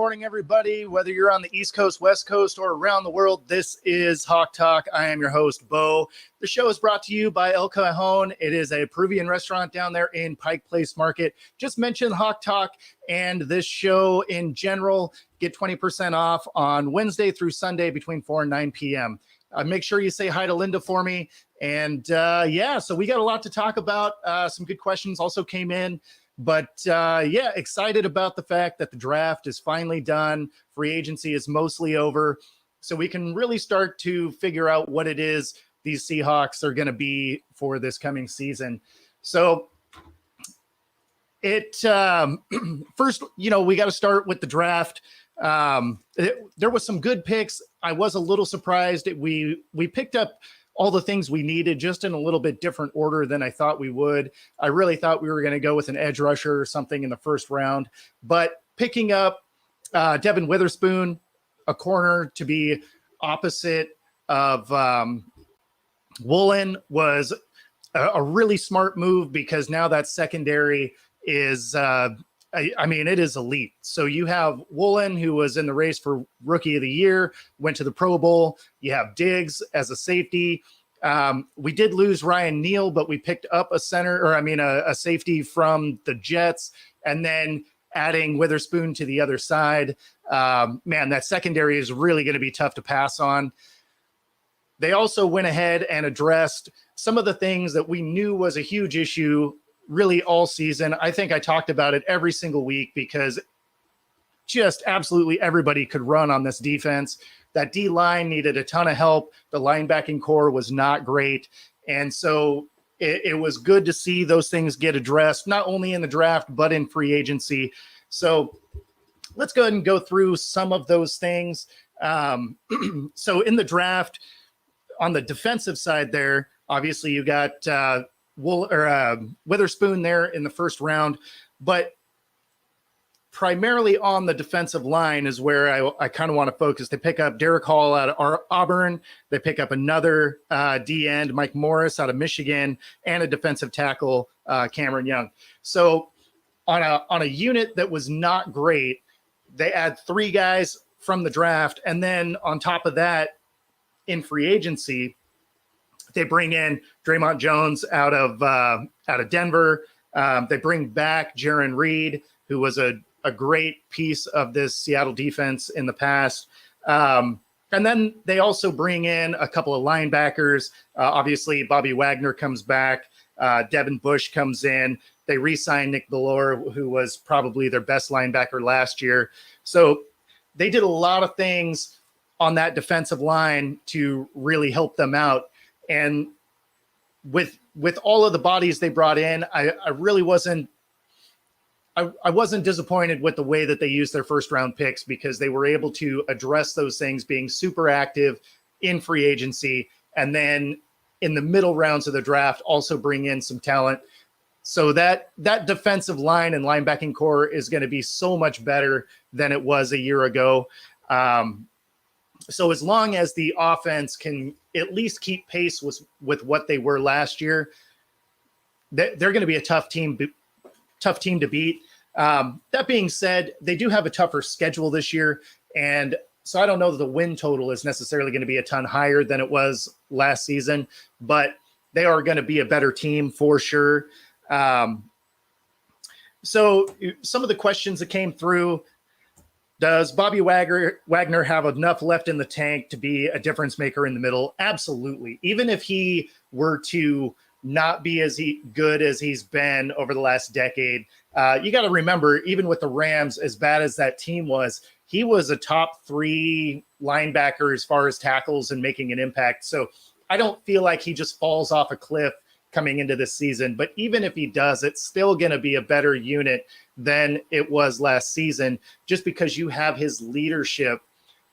morning, everybody. Whether you're on the East Coast, West Coast, or around the world, this is Hawk Talk. I am your host, Bo. The show is brought to you by El Cajon. It is a Peruvian restaurant down there in Pike Place Market. Just mention Hawk Talk and this show in general. Get 20% off on Wednesday through Sunday between 4 and 9 p.m. Make sure you say hi to Linda for me. And so we got a lot to talk about. Some good questions also came in. But excited about the fact that the draft is finally done. Free agency is mostly over. So we can really start to figure out what it is these Seahawks are going to be for this coming season. So first, we got to start with the draft. There was some good picks. I was a little surprised. We picked up all the things we needed just in a little bit different order than I thought we would. I really thought we were going to go with an edge rusher or something in the first round, but picking up Devin Witherspoon, a corner to be opposite of Woolen, was a really smart move because now that secondary is it is elite. So you have Woolen, who was in the race for Rookie of the Year, went to the Pro Bowl. You have Diggs as a safety. We did lose Ryan Neal, but we picked up a safety from the Jets, and then adding Witherspoon to the other side. That secondary is really going to be tough to pass on. They also went ahead and addressed some of the things that we knew was a huge issue really all season. I think I talked about it every single week because just absolutely everybody could run on this defense. That D-line needed a ton of help. The linebacking core was not great. And so it was good to see those things get addressed, not only in the draft, but in free agency. So let's go ahead and go through some of those things. So in the draft, on the defensive side there, obviously you got Witherspoon there in the first round, but primarily on the defensive line is where I kind of want to focus. They pick up Derek Hall out of Auburn. They pick up another D end, Mike Morris out of Michigan, and a defensive tackle, Cameron Young. So on a unit that was not great, they add 3 guys from the draft, and then on top of that, in free agency, they bring in Draymond Jones out of Denver. They bring back Jaron Reed, who was a great piece of this Seattle defense in the past. And then they also bring in a couple of linebackers. Obviously, Bobby Wagner comes back. Devin Bush comes in. They re-signed Nick Bellore, who was probably their best linebacker last year. So they did a lot of things on that defensive line to really help them out. And with all of the bodies they brought in, I really wasn't disappointed with the way that they used their first round picks because they were able to address those things, being super active in free agency, and then in the middle rounds of the draft also bring in some talent. So that defensive line and linebacking core is going to be so much better than it was a year ago. So as long as the offense can at least keep pace with what they were last year, they're going to be a tough team to beat. That being said, they do have a tougher schedule this year. And so I don't know that the win total is necessarily going to be a ton higher than it was last season, but they are going to be a better team for sure. So some of the questions that came through: does Bobby Wagner have enough left in the tank to be a difference maker in the middle? Absolutely. Even if he were to not be as good as he's been over the last decade, you got to remember, even with the Rams, as bad as that team was, he was a top 3 linebacker as far as tackles and making an impact. So I don't feel like he just falls off a cliff coming into this season. But even if he does, it's still going to be a better unit than it was last season, just because you have his leadership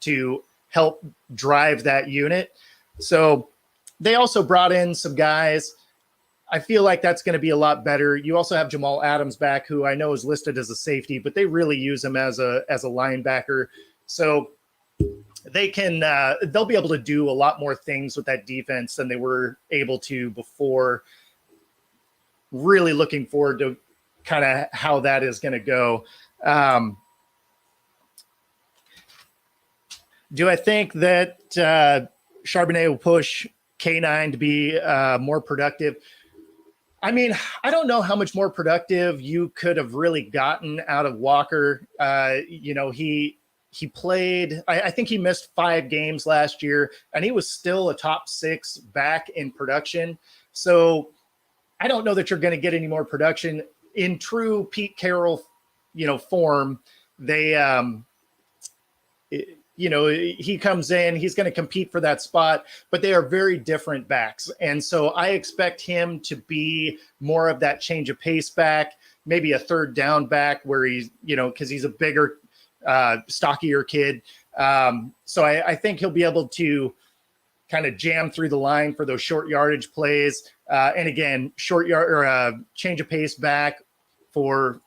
to help drive that unit. So they also brought in some guys. I feel like that's going to be a lot better. You also have Jamal Adams back, who I know is listed as a safety, but they really use him as a linebacker. So they'll be able to do a lot more things with that defense than they were able to before. Really looking forward to kind of how that is going to go. Do I think that Charbonnet will push K9 to be more productive? I mean, I don't know how much more productive you could have really gotten out of Walker. He played, I think he missed 5 games last year, and he was still a top 6 back in production. So I don't know that you're going to get any more production in true Pete Carroll, form. They, he comes in, he's going to compete for that spot, but they are very different backs. And so I expect him to be more of that change of pace back, maybe a third down back where he's, because he's a bigger, stockier kid. So I think he'll be able to kind of jam through the line for those short yardage plays. And again, short yard or change of pace back for,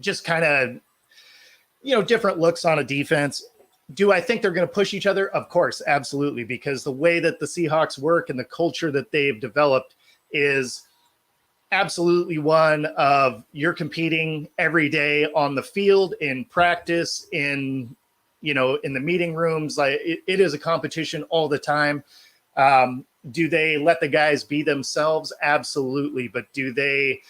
just kind of, different looks on a defense. Do I think they're going to push each other? Of course, absolutely, because the way that the Seahawks work and the culture that they've developed is absolutely one of you're competing every day on the field, in practice, in the meeting rooms. Like it is a competition all the time. Do they let the guys be themselves? Absolutely. But do they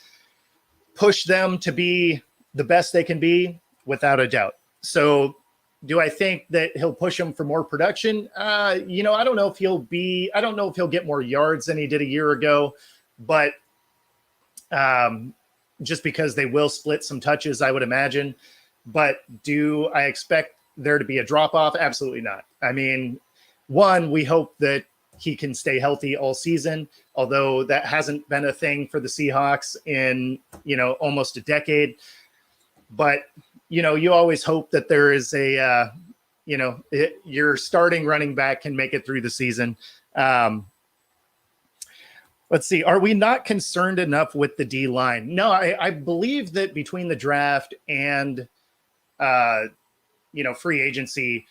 push them to be the best they can be? Without a doubt. So do I think that he'll push him for more production? I don't know if he'll get more yards than he did a year ago, but just because they will split some touches, I would imagine. But do I expect there to be a drop off? Absolutely not. I mean, one, we hope that he can stay healthy all season, although that hasn't been a thing for the Seahawks in, almost a decade. But you always hope that there is your starting running back can make it through the season. Let's see. Are we not concerned enough with the D line? No, I believe that between the draft and, free agency,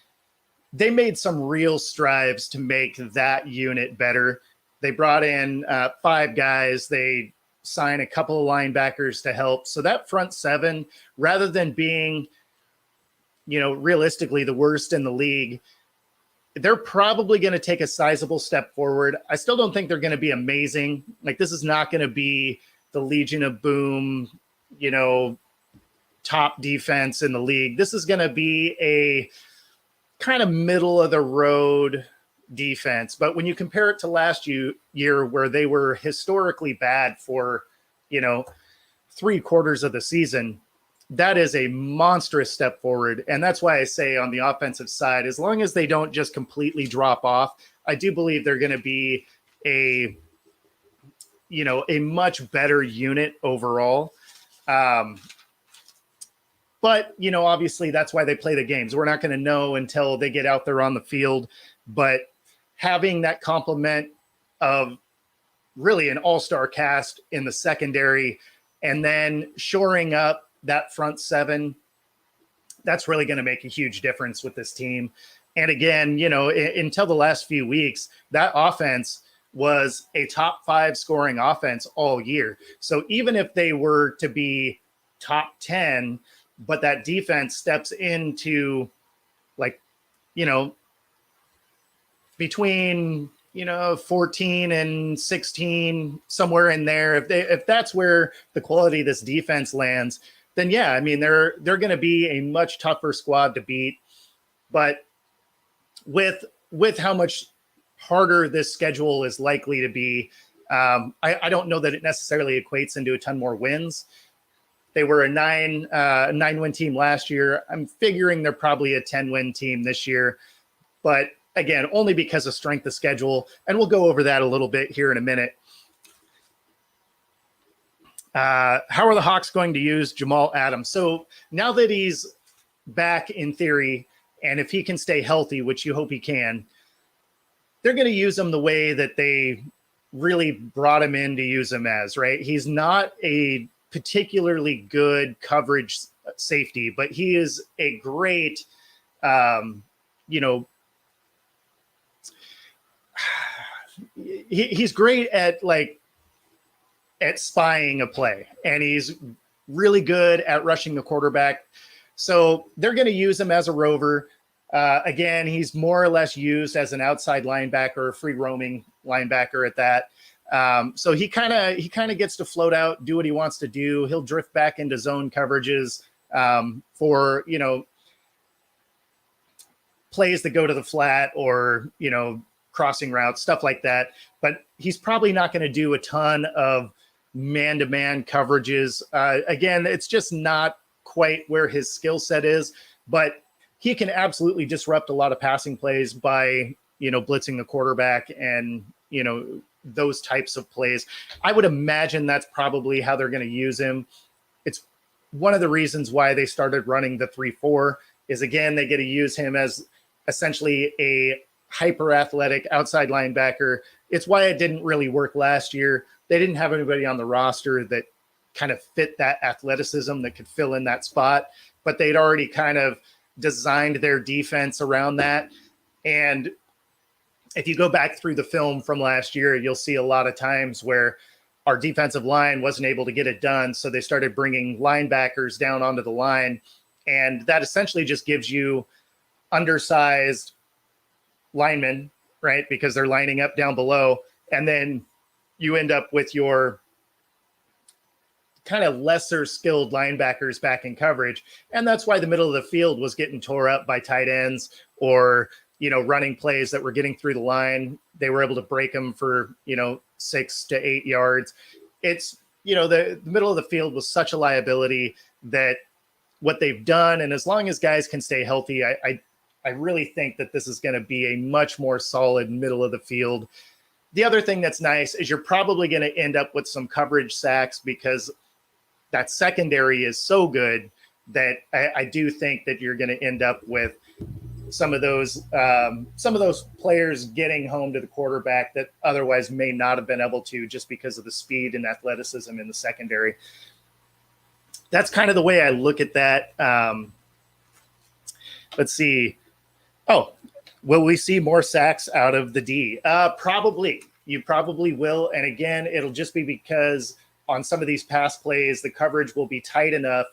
they made some real strides to make that unit better. They brought in 5 guys. They sign a couple of linebackers to help. So that front 7, rather than being, realistically the worst in the league, they're probably going to take a sizable step forward. I still don't think they're going to be amazing. Like, this is not going to be the Legion of Boom, top defense in the league. This is going to be a kind of middle of the road defense. But when you compare it to last year where they were historically bad for 3/4 of the season, that is a monstrous step forward. And that's why I say on the offensive side, as long as they don't just completely drop off, I do believe they're going to be a much better unit overall. But obviously that's why they play the games. We're not going to know until they get out there on the field, but having that complement of really an all-star cast in the secondary and then shoring up that front 7, that's really going to make a huge difference with this team. And again, until the last few weeks, that offense was a top 5 scoring offense all year. So even if they were to be top 10, but that defense steps into between 14 and 16, somewhere in there, if that's where the quality of this defense lands, then yeah, I mean they're going to be a much tougher squad to beat. But with how much harder this schedule is likely to be, I don't know that it necessarily equates into a ton more wins. They were a 9-win team last year. I'm figuring they're probably a 10-win team this year, but again, only because of strength of schedule. And we'll go over that a little bit here in a minute. How are the Hawks going to use Jamal Adams? So now that he's back in theory, and if he can stay healthy, which you hope he can, they're going to use him the way that they really brought him in to use him as, right? He's not a particularly good coverage safety, but he is a great, he's great at spying a play, and he's really good at rushing the quarterback. So they're going to use him as a rover. Again, he's more or less used as an outside linebacker, free roaming linebacker at that. So he kind of gets to float out, do what he wants to do. He'll drift back into zone coverages for, plays that go to the flat or, crossing routes, stuff like that. But he's probably not going to do a ton of man-to-man coverages. Again, it's just not quite where his skill set is, but he can absolutely disrupt a lot of passing plays by, blitzing the quarterback and, those types of plays. I would imagine that's probably how they're going to use him. It's one of the reasons why they started running the 3-4 is, again, they get to use him as essentially a hyper athletic outside linebacker. It's why it didn't really work last year. They didn't have anybody on the roster that kind of fit that athleticism that could fill in that spot, but they'd already kind of designed their defense around that. And if you go back through the film from last year, you'll see a lot of times where our defensive line wasn't able to get it done. So they started bringing linebackers down onto the line. And that essentially just gives you undersized linemen, right? Because they're lining up down below. And then you end up with your kind of lesser skilled linebackers back in coverage. And that's why the middle of the field was getting tore up by tight ends or, running plays that were getting through the line. They were able to break them for, 6 to 8 yards. It's, the middle of the field was such a liability that what they've done, and as long as guys can stay healthy, I really think that this is going to be a much more solid middle of the field. The other thing that's nice is you're probably going to end up with some coverage sacks because that secondary is so good that I do think that you're going to end up with some of those players getting home to the quarterback that otherwise may not have been able to just because of the speed and athleticism in the secondary. That's kind of the way I look at that. Let's see. Oh, will we see more sacks out of the D? Probably. You probably will. And again, it'll just be because on some of these pass plays, the coverage will be tight enough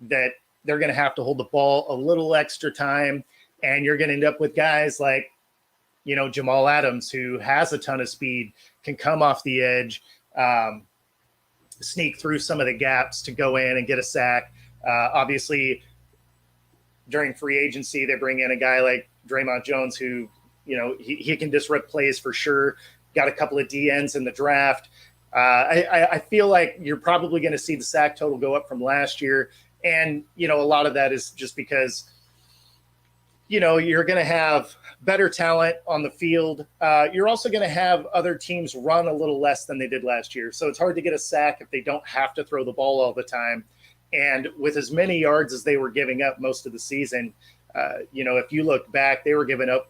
that they're going to have to hold the ball a little extra time. And you're going to end up with guys like, Jamal Adams, who has a ton of speed, can come off the edge, sneak through some of the gaps to go in and get a sack. Obviously, during free agency, they bring in a guy like Draymond Jones, who, he can disrupt plays for sure. Got a couple of DNs in the draft. I feel like you're probably going to see the sack total go up from last year. And, a lot of that is just because, you're going to have better talent on the field. You're also going to have other teams run a little less than they did last year. So it's hard to get a sack if they don't have to throw the ball all the time. And with as many yards as they were giving up most of the season, if you look back, they were giving up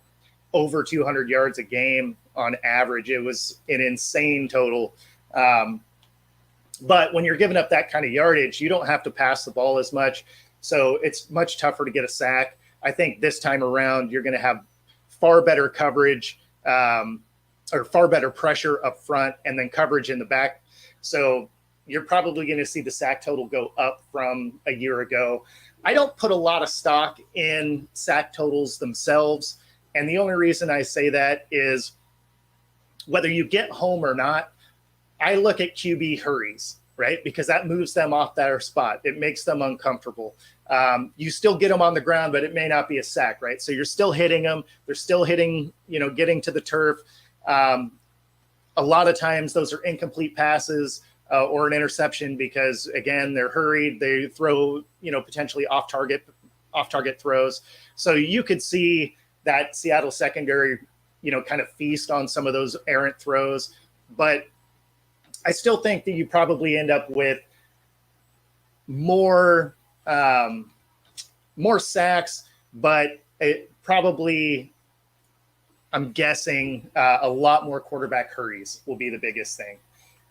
over 200 yards a game on average. It was an insane total. But when you're giving up that kind of yardage, you don't have to pass the ball as much. So it's much tougher to get a sack. I think this time around, you're going to have far better coverage or far better pressure up front and then coverage in the back. So you're probably going to see the sack total go up from a year ago. I don't put a lot of stock in sack totals themselves. And the only reason I say that is whether you get home or not, I look at QB hurries, right? Because that moves them off their spot. It makes them uncomfortable. You still get them on the ground, but it may not be a sack, right? So you're still hitting them. They're still hitting, getting to the turf. A lot of times those are incomplete passes or an interception because, again, they're hurried. They throw, potentially off target throws. So you could see that Seattle secondary, kind of feast on some of those errant throws. But I still think that you probably end up with more sacks, but it probably, I'm guessing, a lot more quarterback hurries will be the biggest thing.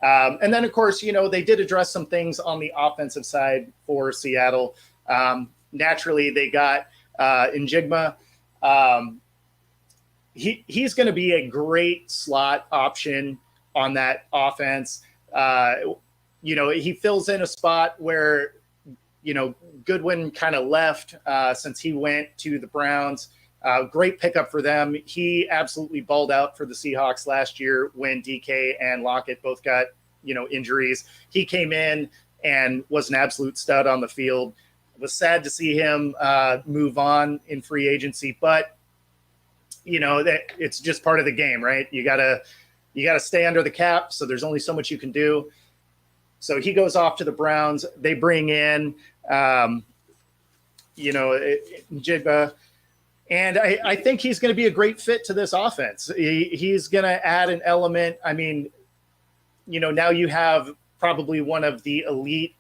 And then, of course, they did address some things on the offensive side for Seattle. Naturally, they got Njigba. He's going to be a great slot option on that offense. He fills in a spot where, Goodwin kind of left since he went to the Browns. Great pickup for them. He absolutely balled out for the Seahawks last year when DK and Lockett both got, injuries. He came in and was an absolute stud on the field. It was sad to see him move on in free agency, but that it's just part of the game, right? You gotta stay under the cap. So there's only so much you can do. So he goes off to the Browns. They bring in, Njigba. And I think he's going to be a great fit to this offense. He's going to add an element. I mean, now you have probably one of the elite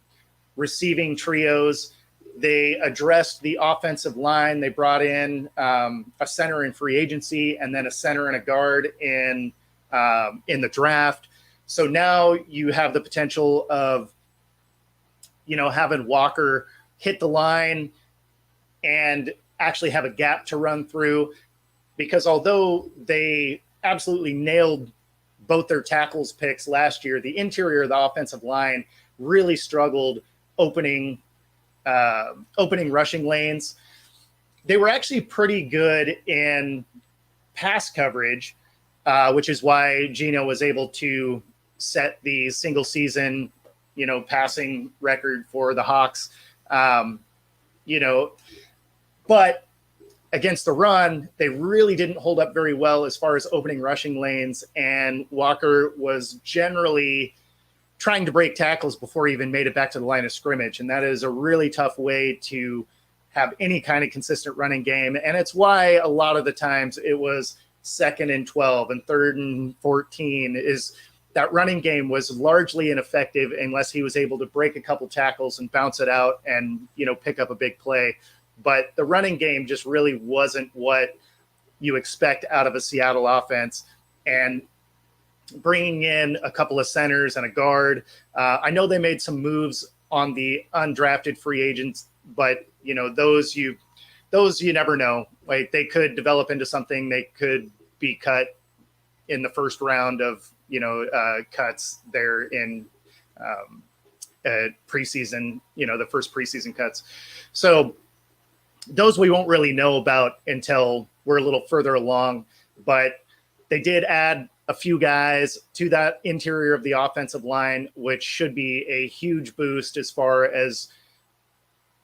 receiving trios. They addressed the offensive line. They brought in a center in free agency and then a center and a guard in the draft. So now you have the potential of, having Walker hit the line and actually have a gap to run through, because although they absolutely nailed both their tackles picks last year, the interior of the offensive line really struggled opening rushing lanes. They were actually pretty good in pass coverage, which is why Geno was able to set the single season, passing record for the Hawks. But against the run, they really didn't hold up very well as far as opening rushing lanes. And Walker was generally trying to break tackles before he even made it back to the line of scrimmage. And that is a really tough way to have any kind of consistent running game. And it's why a lot of the times it was 2nd and 12 and 3rd and 14 is that running game was largely ineffective unless he was able to break a couple tackles and bounce it out and, pick up a big play. But the running game just really wasn't what you expect out of a Seattle offense. And bringing in a couple of centers and a guard, I know they made some moves on the undrafted free agents, but those you never know. Like, they could develop into something. They could be cut in the first round of cuts there in preseason. The first preseason cuts. So those we won't really know about until we're a little further along, but they did add a few guys to that interior of the offensive line, which should be a huge boost as far as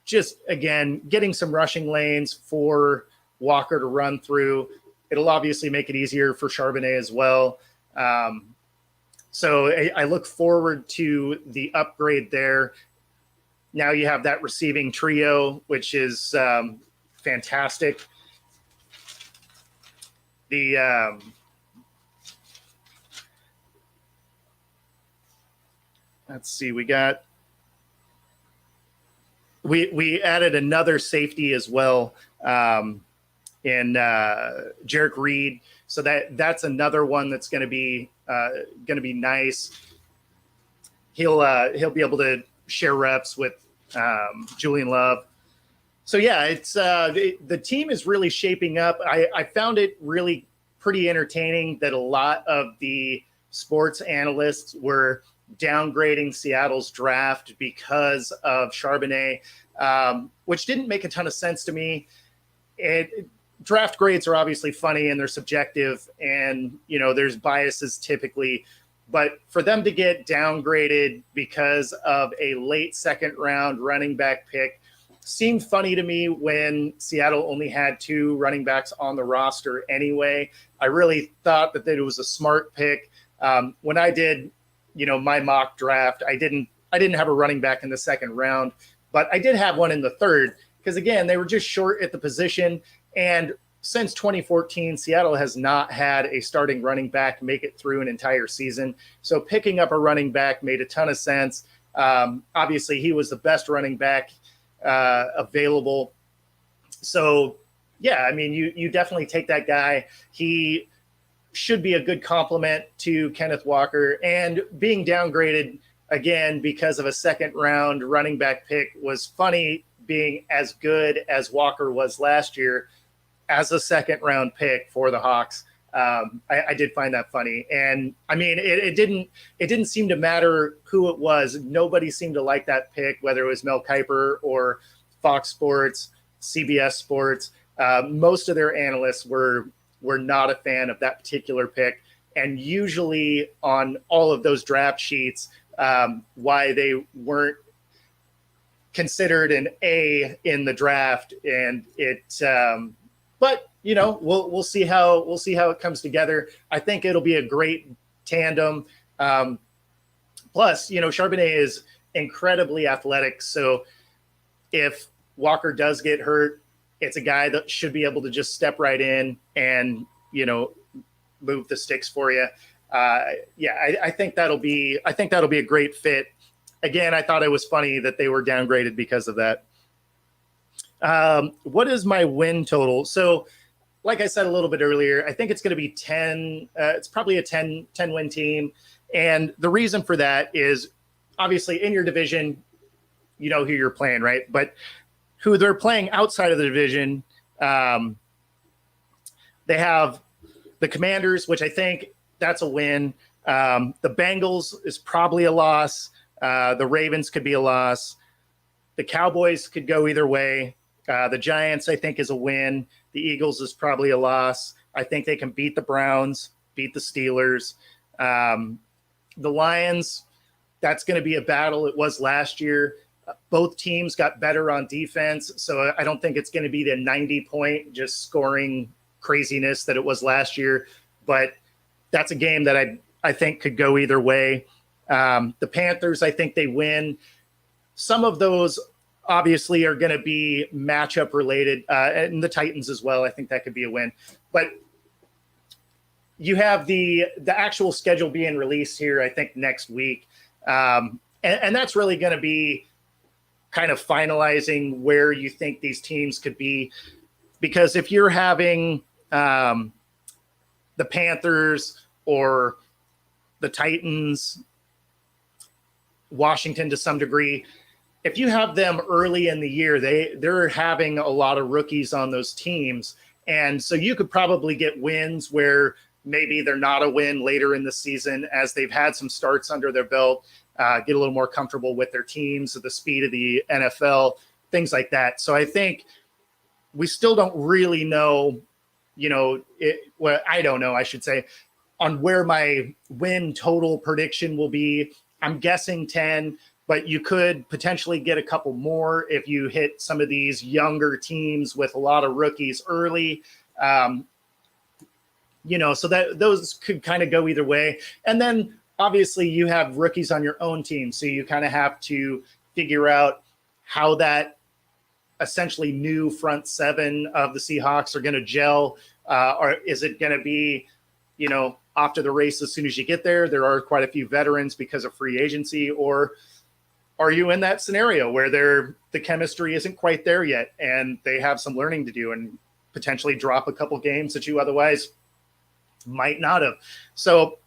just, again, getting some rushing lanes for Walker to run through. It'll obviously make it easier for Charbonnet as well. So I look forward to the upgrade there. Now you have that receiving trio, which is fantastic. Let's see, we added another safety as well in Jarek Reed. So that's another one that's going to be nice. He'll be able to share reps with Julian Love. So yeah, it's the team is really shaping up. I found it really pretty entertaining that a lot of the sports analysts were downgrading Seattle's draft because of Charbonnet, which didn't make a ton of sense to me. Draft grades are obviously funny and they're subjective, and there's biases typically. But for them to get downgraded because of a late second round running back pick seemed funny to me when Seattle only had 2 running backs on the roster anyway. I really thought that it was a smart pick. When I did, my mock draft, I didn't have a running back in the second round, but I did have one in the third because, again, they were just short at the position. And since 2014, Seattle has not had a starting running back make it through an entire season. So picking up a running back made a ton of sense. Obviously, he was the best running back available. So, yeah, I mean, you definitely take that guy. He should be a good complement to Kenneth Walker. And being downgraded, again, because of a second-round running back pick was funny, being as good as Walker was last year as a second-round pick for the Hawks. I did find that funny. And, I mean, it didn't seem to matter who it was. Nobody seemed to like that pick, whether it was Mel Kiper or Fox Sports, CBS Sports. Most of their analysts were not a fan of that particular pick, and usually on all of those draft sheets, why they weren't considered an A in the draft, and but we'll see how it comes together. I think it'll be a great tandem. Plus, Charbonnet is incredibly athletic, so if Walker does get hurt, it's a guy that should be able to just step right in and move the sticks for you. I think that'll be a great fit. Again, I thought it was funny that they were downgraded because of that. What is my win total? So, like I said a little bit earlier, I think it's going to be 10. It's probably a 10 win team. And the reason for that is obviously in your division, you know who you're playing, right? But who they're playing outside of the division, they have the Commanders, which I think that's a win. The Bengals is probably a loss. The Ravens could be a loss. The Cowboys could go either way. The Giants, I think, is a win. The Eagles is probably a loss. I think they can beat the Browns, beat the Steelers. The Lions, that's going to be a battle. It was last year. Both teams got better on defense, so I don't think it's going to be the 90-point just scoring craziness that it was last year. But that's a game that I think could go either way. The Panthers, I think they win. Some of those obviously are going to be matchup related, and the Titans as well. I think that could be a win. But you have the actual schedule being released here, I think, next week. And that's really going to be kind of finalizing where you think these teams could be. Because if you're having the Panthers or the Titans, Washington to some degree, if you have them early in the year, they're having a lot of rookies on those teams. And so you could probably get wins where maybe they're not a win later in the season as they've had some starts under their belt, get a little more comfortable with their teams at the speed of the NFL, things like that. So I think we still don't really know, well, I don't know, I should say, on where my win total prediction will be. I'm guessing 10, but you could potentially get a couple more if you hit some of these younger teams with a lot of rookies early. So that those could kind of go either way. And then obviously you have rookies on your own team. So you kind of have to figure out how that essentially new front seven of the Seahawks are going to gel. Or is it going to be, off to the race as soon as you get there? There are quite a few veterans because of free agency. Or are you in that scenario where the chemistry isn't quite there yet and they have some learning to do and potentially drop a couple games that you otherwise might not have? So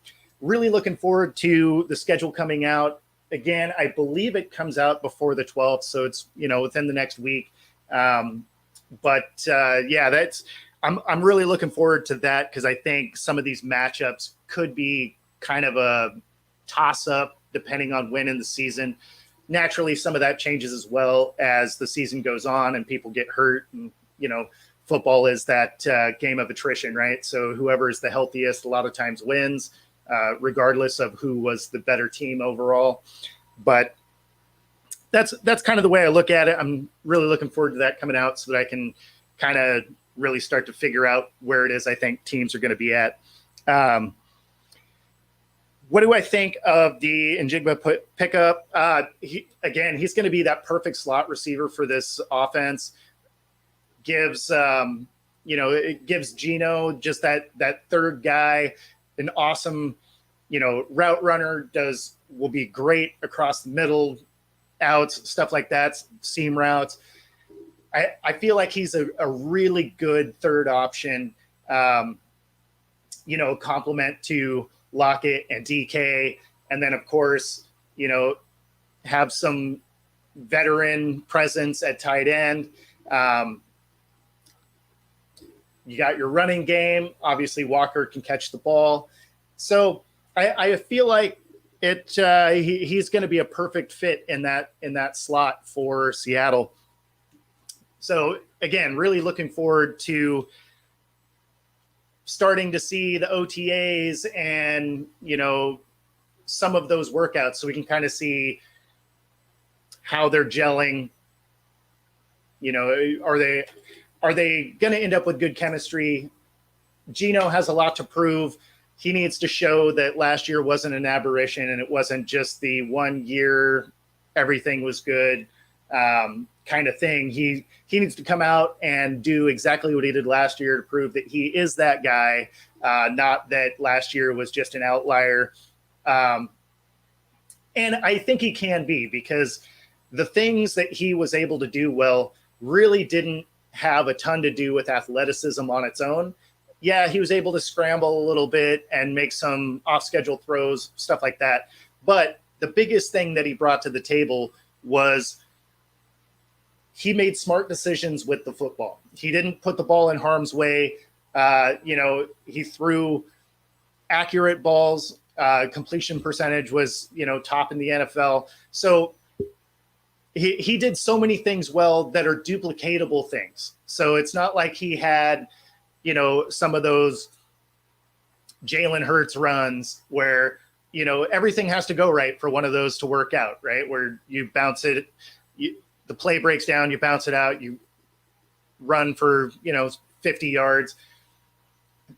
really looking forward to the schedule coming out. Again, I believe it comes out before the 12th, so it's within the next week. I'm really looking forward to that because I think some of these matchups could be kind of a toss-up depending on when in the season. Naturally, some of that changes as well as the season goes on and people get hurt. And, football is that game of attrition, right? So whoever is the healthiest a lot of times wins, regardless of who was the better team overall. But that's kind of the way I look at it. I'm really looking forward to that coming out so that I can kind of really start to figure out where it is I think teams are going to be at. What do I think of the Njigba pickup? He's going to be that perfect slot receiver for this offense. It gives Geno just that third guy, an awesome, route runner, will be great across the middle, outs, stuff like that, seam routes. I feel like he's a really good third option, complement to Lockett and DK. And then, of course, have some veteran presence at tight end. You got your running game. Obviously, Walker can catch the ball. So I feel like he's going to be a perfect fit in that slot for Seattle. So again, really looking forward to starting to see the OTAs and, some of those workouts so we can kind of see how they're gelling. Are they going to end up with good chemistry? Geno has a lot to prove. He needs to show that last year wasn't an aberration and it wasn't just the 1 year everything was good kind of thing. He needs to come out and do exactly what he did last year to prove that he is that guy, not that last year was just an outlier. And I think he can be, because the things that he was able to do well really didn't have a ton to do with athleticism on its own. Yeah, he was able to scramble a little bit and make some off-schedule throws, stuff like that. But the biggest thing that he brought to the table was he made smart decisions with the football. He didn't put the ball in harm's way. He threw accurate balls. Completion percentage was, top in the NFL. So he did so many things well that are duplicatable things. So it's not like he had, some of those Jalen Hurts runs where, everything has to go right for one of those to work out, right? Where you bounce it, the play breaks down, you bounce it out, you run for, 50 yards.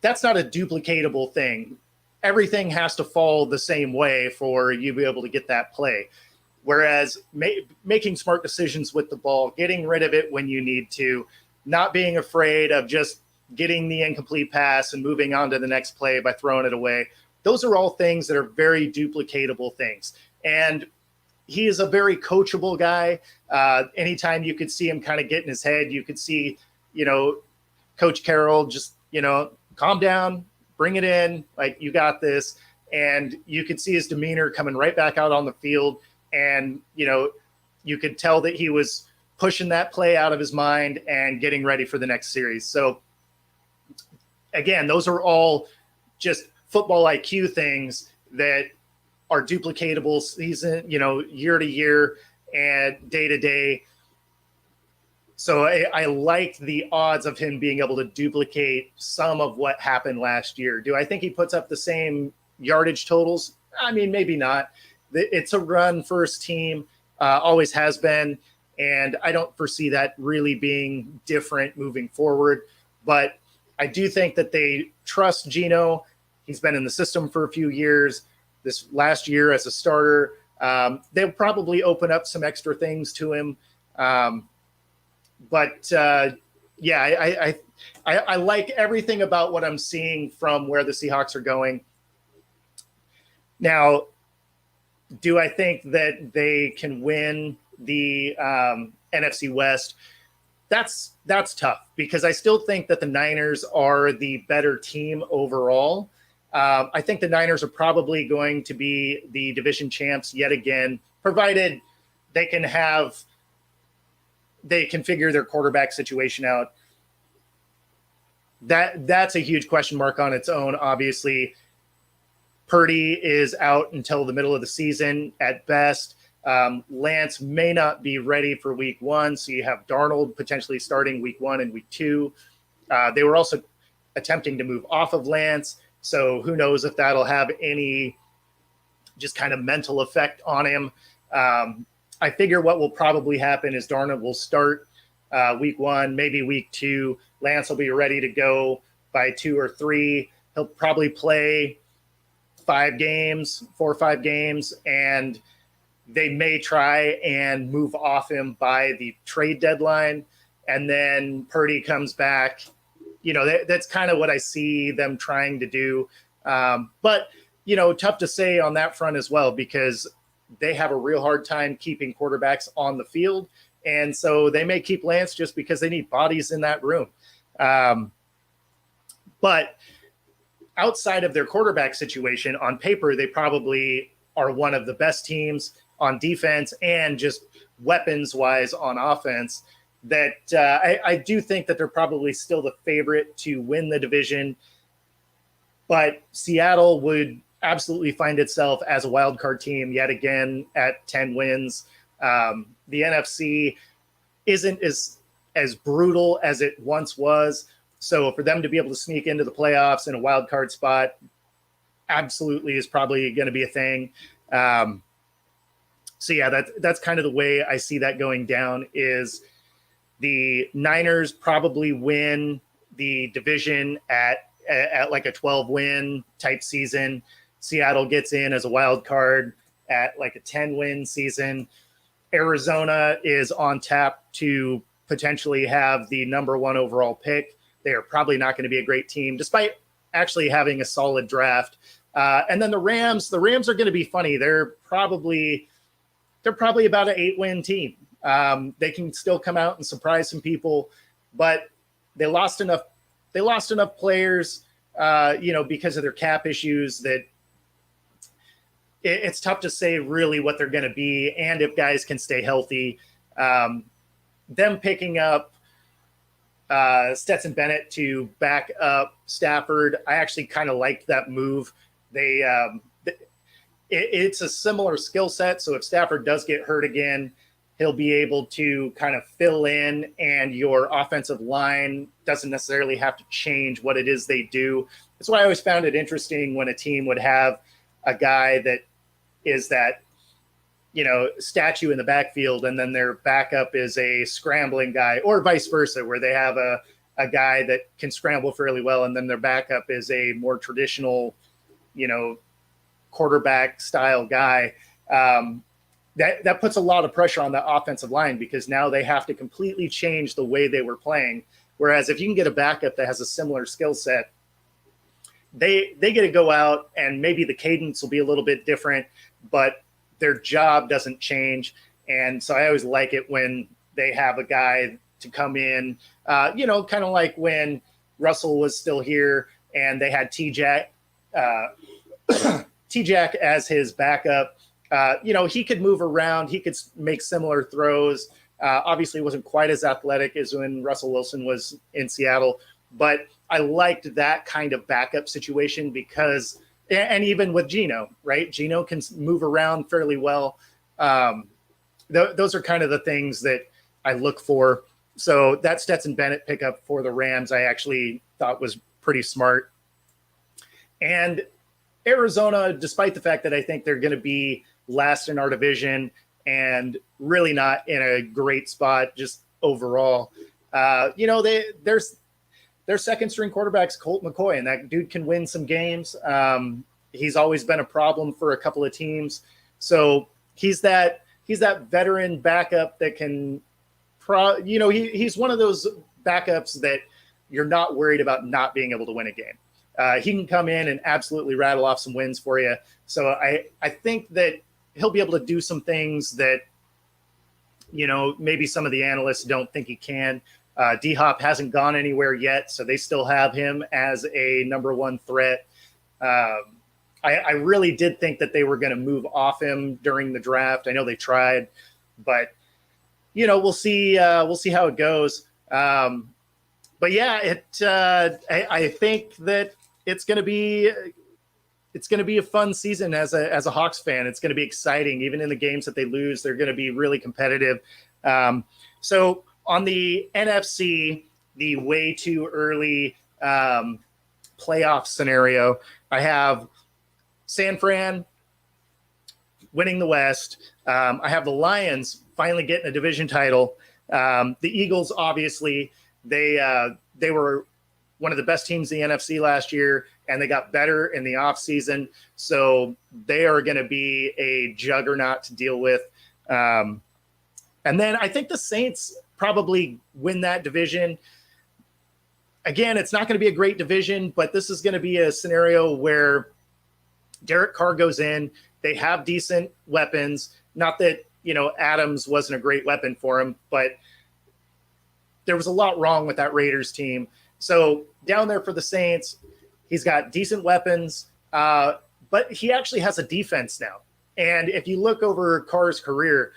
That's not a duplicatable thing. Everything has to fall the same way for you to be able to get that play. Whereas making smart decisions with the ball, getting rid of it when you need to, not being afraid of just getting the incomplete pass and moving on to the next play by throwing it away. Those are all things that are very duplicatable things. And he is a very coachable guy. Anytime you could see him kind of get in his head, you could see, Coach Carroll just, calm down, bring it in, like, you got this. And you could see his demeanor coming right back out on the field. And, you could tell that he was pushing that play out of his mind and getting ready for the next series. So, again, those are all just football IQ things that are duplicatable season, year to year and day to day. So I like the odds of him being able to duplicate some of what happened last year. Do I think he puts up the same yardage totals? I mean, maybe not. It's a run first team, always has been. And I don't foresee that really being different moving forward. But I do think that they trust Geno. He's been in the system for a few years. This last year as a starter, they'll probably open up some extra things to him. I like everything about what I'm seeing from where the Seahawks are going. Now, do I think that they can win the NFC West? That's tough, because I still think that the Niners are the better team overall. I think the Niners are probably going to be the division champs yet again, provided they can figure their quarterback situation out. That's a huge question mark on its own. Obviously, Purdy is out until the middle of the season at best. Lance may not be ready for week 1. So you have Darnold potentially starting week 1 and week 2. They were also attempting to move off of Lance. So who knows if that'll have any just kind of mental effect on him. I figure what will probably happen is Darnold will start week 1, maybe week 2. Lance will be ready to go by 2 or 3. He'll probably play 4 or 5 games, and they may try and move off him by the trade deadline. And then Purdy comes back. That's kind of what I see them trying to do. But, tough to say on that front as well, because they have a real hard time keeping quarterbacks on the field. And so they may keep Lance just because they need bodies in that room. But outside of their quarterback situation, on paper, they probably are one of the best teams on defense and just weapons-wise on offense. That I do think that they're probably still the favorite to win the division. But Seattle would absolutely find itself as a wild card team yet again at 10 wins. The NFC isn't as as brutal as it once was. So for them to be able to sneak into the playoffs in a wild card spot, absolutely is probably going to be a thing. So yeah, that's kind of the way I see that going down. Is the Niners probably win the division at like a 12-win type season. Seattle gets in as a wild card at like a 10-win season. Arizona is on tap to potentially have the number 1 overall pick. They are probably not going to be a great team, despite actually having a solid draft. And then the Rams are going to be funny. They're probably about an 8-win team. They can still come out and surprise some people, but they lost enough players, because of their cap issues, that it's tough to say really what they're going to be and if guys can stay healthy. Them picking up Stetson Bennett to back up Stafford, I actually kind of liked that move. It's a similar skill set, so if Stafford does get hurt again, he'll be able to kind of fill in, and your offensive line doesn't necessarily have to change what it is they do. That's why I always found it interesting when a team would have a guy that is that, statue in the backfield, and then their backup is a scrambling guy, or vice versa, where they have a guy that can scramble fairly well, and then their backup is a more traditional, quarterback style guy. That puts a lot of pressure on the offensive line, because now they have to completely change the way they were playing. Whereas if you can get a backup that has a similar skill set, they get to go out, and maybe the cadence will be a little bit different, but their job doesn't change. And so I always like it when they have a guy to come in, kind of like when Russell was still here and they had T-Jack as his backup. He could move around. He could make similar throws. Obviously, wasn't quite as athletic as when Russell Wilson was in Seattle. But I liked that kind of backup situation because, and even with Geno, right? Geno can move around fairly well. Those are kind of the things that I look for. So that Stetson Bennett pickup for the Rams, I actually thought was pretty smart. And Arizona, despite the fact that I think they're going to be last in our division and really not in a great spot just overall, their second string quarterback's Colt McCoy, and that dude can win some games. He's always been a problem for a couple of teams. So he's that veteran backup that can, he's one of those backups that you're not worried about not being able to win a game. He can come in and absolutely rattle off some wins for you. So I think that he'll be able to do some things that, maybe some of the analysts don't think he can. D-Hop hasn't gone anywhere yet, so they still have him as a number 1 threat. I really did think that they were going to move off him during the draft. I know they tried, but we'll see. We'll see how it goes. But yeah, I think that it's going to be a fun season as a Hawks fan. It's going to be exciting. Even in the games that they lose, they're going to be really competitive. So on the NFC, the way too early playoff scenario, I have San Fran winning the West. I have the Lions finally getting a division title. The Eagles, obviously, they were one of the best teams in the NFC last year, and they got better in the offseason. So they are going to be a juggernaut to deal with. And then I think the Saints probably win that division. Again, it's not going to be a great division, but this is going to be a scenario where Derek Carr goes in. They have decent weapons. Not that, Adams wasn't a great weapon for him, but there was a lot wrong with that Raiders team. So down there for the Saints, he's got decent weapons, but he actually has a defense now. And if you look over Carr's career,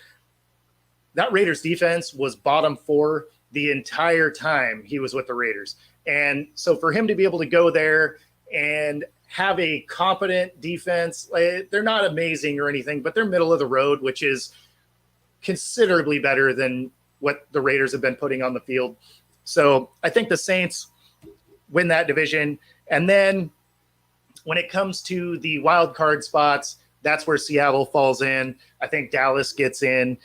that Raiders defense was bottom 4 the entire time he was with the Raiders. And so for him to be able to go there and have a competent defense, they're not amazing or anything, but they're middle of the road, which is considerably better than what the Raiders have been putting on the field. So I think the Saints win that division. And then when it comes to the wild card spots, that's where Seattle falls in. I think Dallas gets in.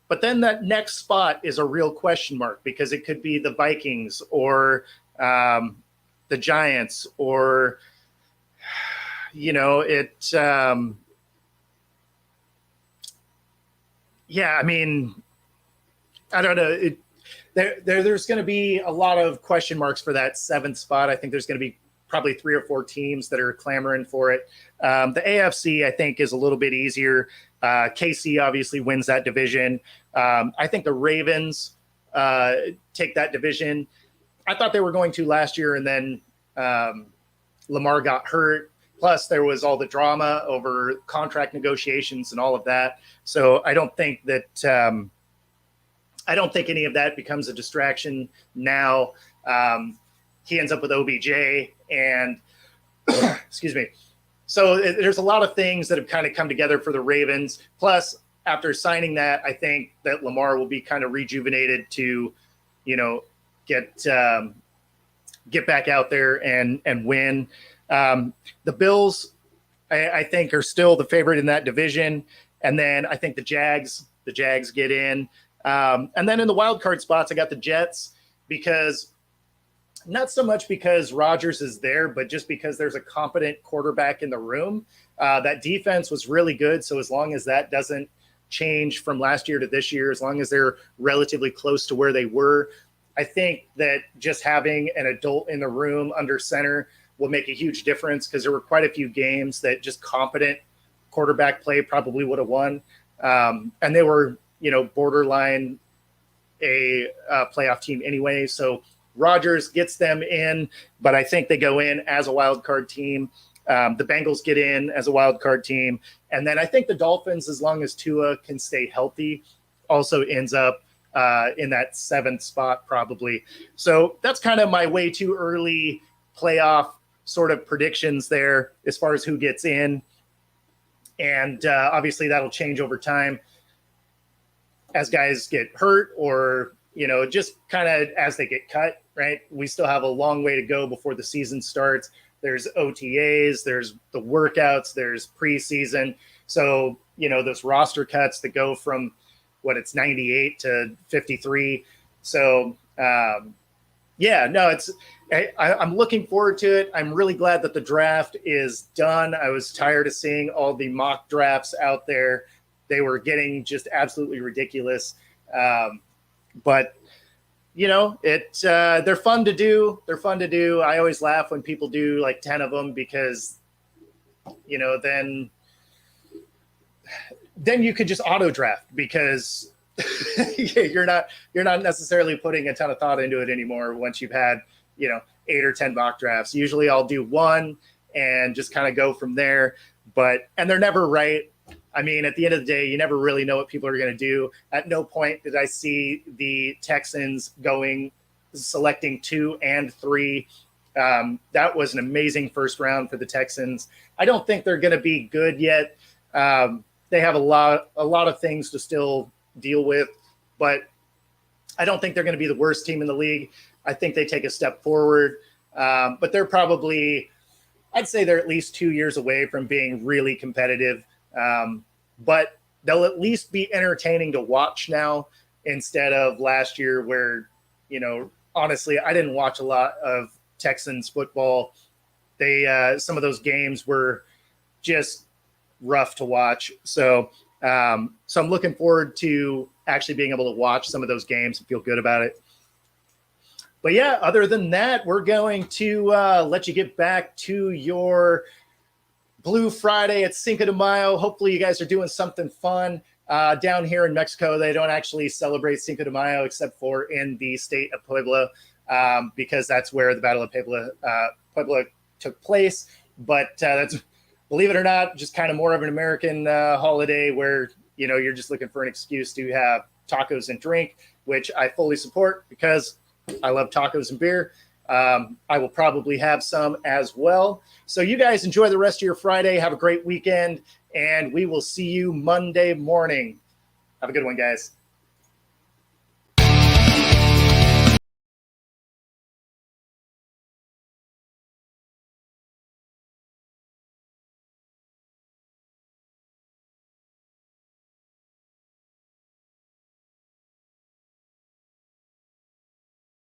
But then that next spot is a real question mark because it could be the Vikings or the Giants or, you know, I mean, I don't know. There's going to be a lot of question marks for that seventh spot. I think there's going to be probably 3 or 4 teams that are clamoring for it. The AFC, I think, is a little bit easier. KC obviously wins that division. I think the Ravens take that division. I thought they were going to last year, and then Lamar got hurt. Plus, there was all the drama over contract negotiations and all of that. So I don't think that any of that becomes a distraction now. He ends up with OBJ, and excuse me. So there's a lot of things that have kind of come together for the Ravens. Plus, after signing that, I think that Lamar will be kind of rejuvenated to, you know, get back out there and win. The Bills, I think, are still the favorite in that division. And then I think the Jags get in. And then in the wild card spots, I got the Jets because not so much because Rodgers is there, but just because there's a competent quarterback in the room. That defense was really good. So as long as that doesn't change from last year to this year, as long as they're relatively close to where they were, I think that just having an adult in the room under center will make a huge difference because there were quite a few games that just competent quarterback play probably would have won. And they were, you know, borderline a playoff team anyway. So Rodgers gets them in, but I think they go in as a wild card team. The Bengals get in as a wild card team. And then I think the Dolphins, as long as Tua can stay healthy, also ends up in that 7th spot probably. So that's kind of my way too early playoff sort of predictions there as far as who gets in. And obviously that'll change over time as guys get hurt or, you know, just kind of as they get cut, right? We still have a long way to go before the season starts. There's OTAs, there's the workouts, there's preseason. So, you know, those roster cuts that go from it's 98 to 53. So, I'm looking forward to it. I'm really glad that the draft is done. I was tired of seeing all the mock drafts out there. They were getting just absolutely ridiculous. But you know, they're fun to do. I always laugh when people do like 10 of them because, you know, then you could just auto draft because you're not necessarily putting a ton of thought into it anymore once you've had, you know, 8 or 10 mock drafts. Usually I'll do one and just kind of go from there. And they're never right. I mean, at the end of the day, you never really know what people are going to do. At no point did I see the Texans selecting 2 and 3. That was an amazing first round for the Texans. I don't think they're going to be good yet. They have a lot of things to still deal with, but I don't think they're going to be the worst team in the league. I think they take a step forward, but they're probably, I'd say they're at least 2 years away from being really competitive. But they'll at least be entertaining to watch now instead of last year where, you know, honestly, I didn't watch a lot of Texans football. Some of those games were just rough to watch. So I'm looking forward to actually being able to watch some of those games and feel good about it. But yeah, other than that, we're going to let you get back to your Blue Friday at Cinco de Mayo. Hopefully you guys are doing something fun. Down here in Mexico, they don't actually celebrate Cinco de Mayo except for in the state of Puebla because that's where the Battle of Puebla took place. But that's, believe it or not, just kind of more of an American holiday where, you know, you're just looking for an excuse to have tacos and drink, which I fully support because I love tacos and beer. I will probably have some as well. So you guys enjoy the rest of your Friday. Have a great weekend, and we will see you Monday morning. Have a good one, guys.